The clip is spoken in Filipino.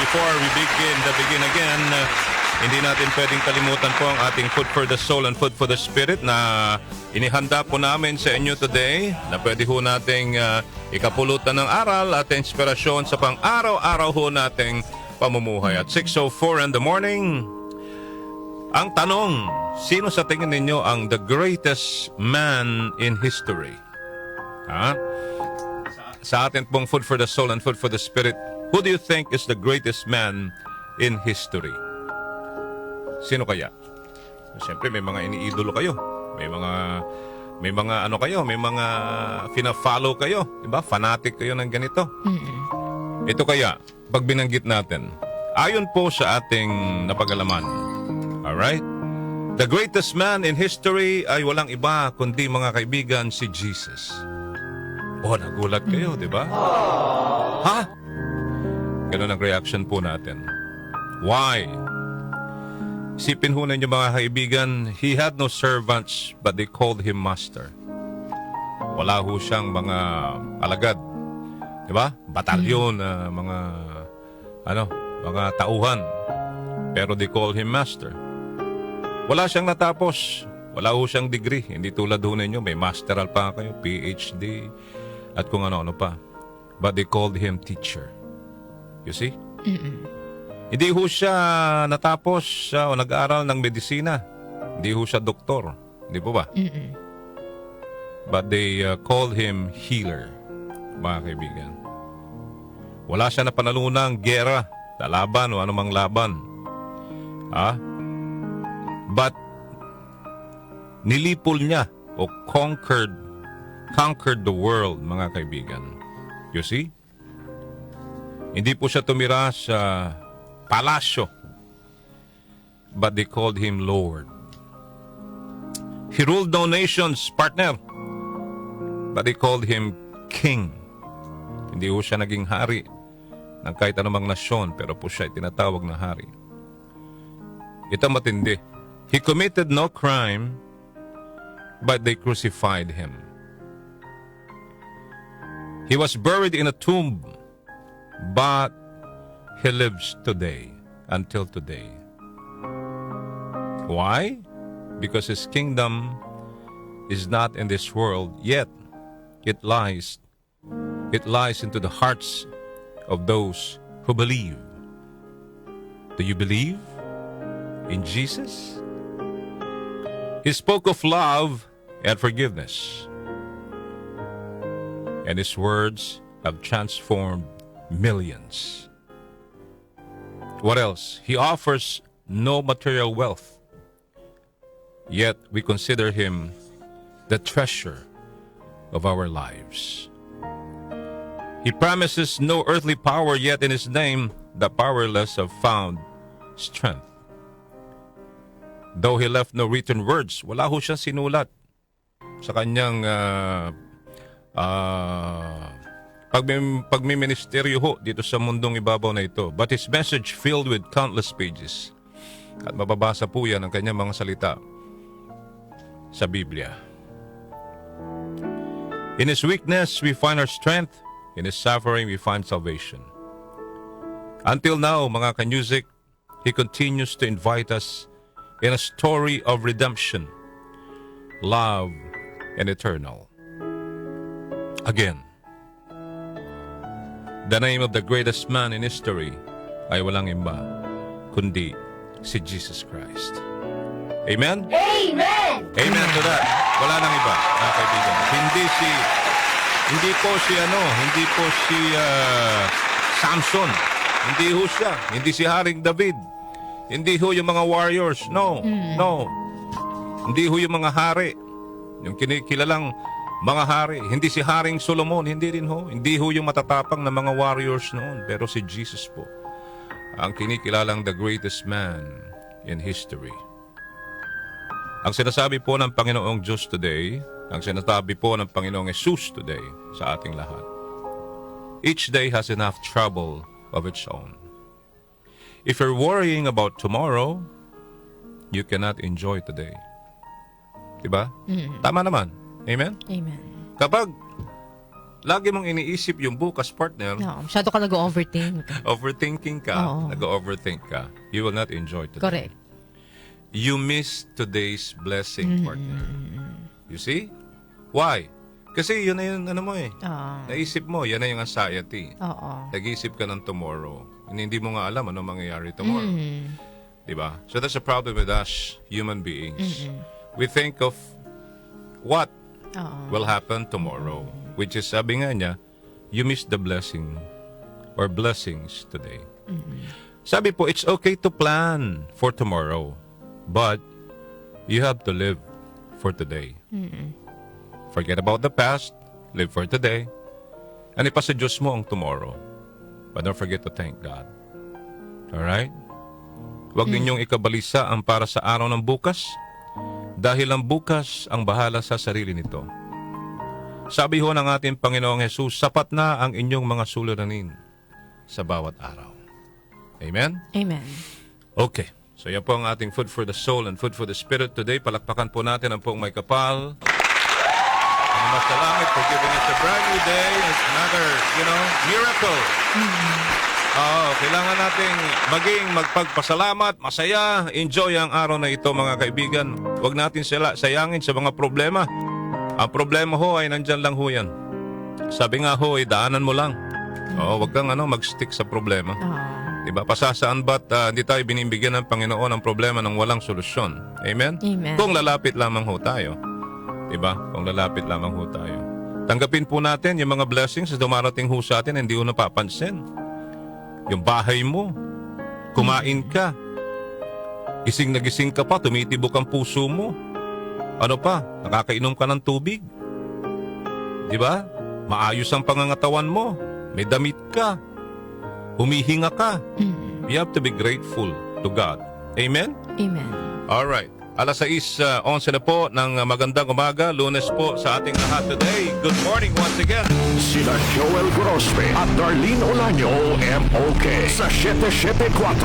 before we begin again, hindi natin pwedeng kalimutan po ang ating Food for the Soul and Food for the Spirit na inihanda po namin sa inyo today na pwede ho nating ikapulutan ng aral at inspirasyon sa pang-araw-araw ho nating pamumuhay. At 6:04 in the morning, ang tanong, sino sa tingin ninyo ang the greatest man in history? Sa atin pong Food for the Soul and Food for the Spirit, who do you think is the greatest man in history? Sino kaya? Siyempre may mga iniidolo kayo. May mga ano kayo, may mga fina-follow kayo, 'di ba? Fanatic kayo ng ganito. Ito kaya, pag binanggit natin, ayon po sa ating napag-alaman. All right? The greatest man in history ay walang iba kundi mga kaibigan si Jesus. Oh, nagulat kayo, 'di ba? Ha? Ganun ang reaction po natin. Why? Isipin ho ninyo mga kaibigan, he had no servants but they called him master. Wala ho siyang mga alagad. Di ba? Batalyon, mga tauhan. Pero they called him master. Wala siyang natapos. Wala ho siyang degree. Hindi tulad ho ninyo, may masteral pa kayo, PhD, at kung ano-ano pa. But they called him teacher. You see? Hindi ho siya natapos o nag-aaral ng medisina. Hindi ho siya doktor. Hindi po ba? But they called him healer, mga kaibigan. Wala siya na panalunang gera, laban o anumang laban. But nilipol niya o conquered the world, mga kaibigan. You see? Hindi po siya tumira sa palasyo, but they called him Lord. He ruled no nations, partner, but they called him King. Hindi po siya naging hari ng kahit anumang nasyon, pero po siya tinatawag na hari. Ito matindi. He committed no crime, but they crucified him. He was buried in a tomb, but he lives today, until today. Why? Because his kingdom is not in this world, yet it lies into the hearts of those who believe. Do you believe in Jesus? He spoke of love and forgiveness, and his words have transformed millions. What else? He offers no material wealth, yet we consider him the treasure of our lives. He promises no earthly power, yet in his name the powerless have found strength. Though he left no written words, wala ho siyang sinulat sa kanyang pagmiministeryo ho dito sa mundong ibabaw na ito. But his message filled with countless pages. At mababasa po yan ang kanyang mga salita sa Biblia. In his weakness, we find our strength. In his suffering, we find salvation. Until now, mga ka-music, he continues to invite us in a story of redemption, love, and eternal. Again, the name of the greatest man in history ay walang iba kundi si Jesus Christ. Amen? Amen! Amen to that. Wala nang iba, mga kaibigan. Hindi po si Samson. Hindi ho siya. Hindi si Haring David. Hindi ho yung mga warriors. No. Hindi ho yung mga hari. Yung kinikilalang mga hari. Hindi si Haring Solomon. Hindi rin ho. Hindi ho yung matatapang na mga warriors noon. Pero si Jesus po ang kinikilalang the greatest man in history. Ang sinasabi po ng Panginoong Diyos today, ang sinasabi po ng Panginoong Jesus today sa ating lahat, each day has enough trouble of its own. If you're worrying about tomorrow, you cannot enjoy today. Diba? Tama naman. Amen? Amen. Kapag lagi mong iniisip yung bukas, partner, No, masyado ka nag-overthink. overthinking ka, Oo. nag-overthink ka, you will not enjoy today. Correct. You miss today's blessing, partner. You see? Why? Kasi yun na yun, ano mo eh. Naisip mo, yan na yung anxiety. Oo. Nag-iisip ka ng tomorrow. Hindi mo nga alam ano mangyayari tomorrow. Diba? So that's a problem with us, human beings. We think of what will happen tomorrow. Which is, sabi nga niya, you miss the blessing or blessings today. Sabi po, it's okay to plan for tomorrow. But you have to live for today. Forget about the past. Live for today. And ipasa Diyos mo ang tomorrow. But don't forget to thank God. Alright? Huwag ninyong ikabalisa ang para sa araw ng bukas dahil ang bukas ang bahala sa sarili nito. Sabi ho ng ating Panginoong Hesus, sapat na ang inyong mga suliranin sa bawat araw. Amen? Amen. Okay. So yan po ang ating food for the soul and food for the spirit today. Palakpakan po natin ang pong may kapal. Ang masalangit for giving us a brand new day. It's another, miracle. Kailangan nating maging magpagpasalamat, masaya, enjoy ang araw na ito mga kaibigan. Huwag natin sayangin sa mga problema. Ang problema ho ay nandyan lang ho yan. Sabi nga ho, daanan mo lang. Huwag kang mag-stick sa problema. Diba? Pasasaan ba't hindi tayo binibigyan ng Panginoon ng problema ng walang solusyon? Amen? Amen. Kung lalapit lamang ho tayo. Diba? Kung lalapit lamang ho tayo. Tanggapin po natin yung mga blessings na dumarating ho sa atin, hindi ho napapansin. Yung bahay mo, kumain ka, gising na gising ka pa, tumitibok ang puso mo. Ano pa? Nakakainom ka ng tubig. Diba? Maayos ang pangangatawan mo. May damit ka. Humihinga ka. You have to be grateful to God. Amen? Amen. Alright. Alas 6:11 na po ng magandang umaga. Lunes po sa ating lahat today. Good morning once again. Sina Joel Grospe at Darlene Olaño, MOK sa 774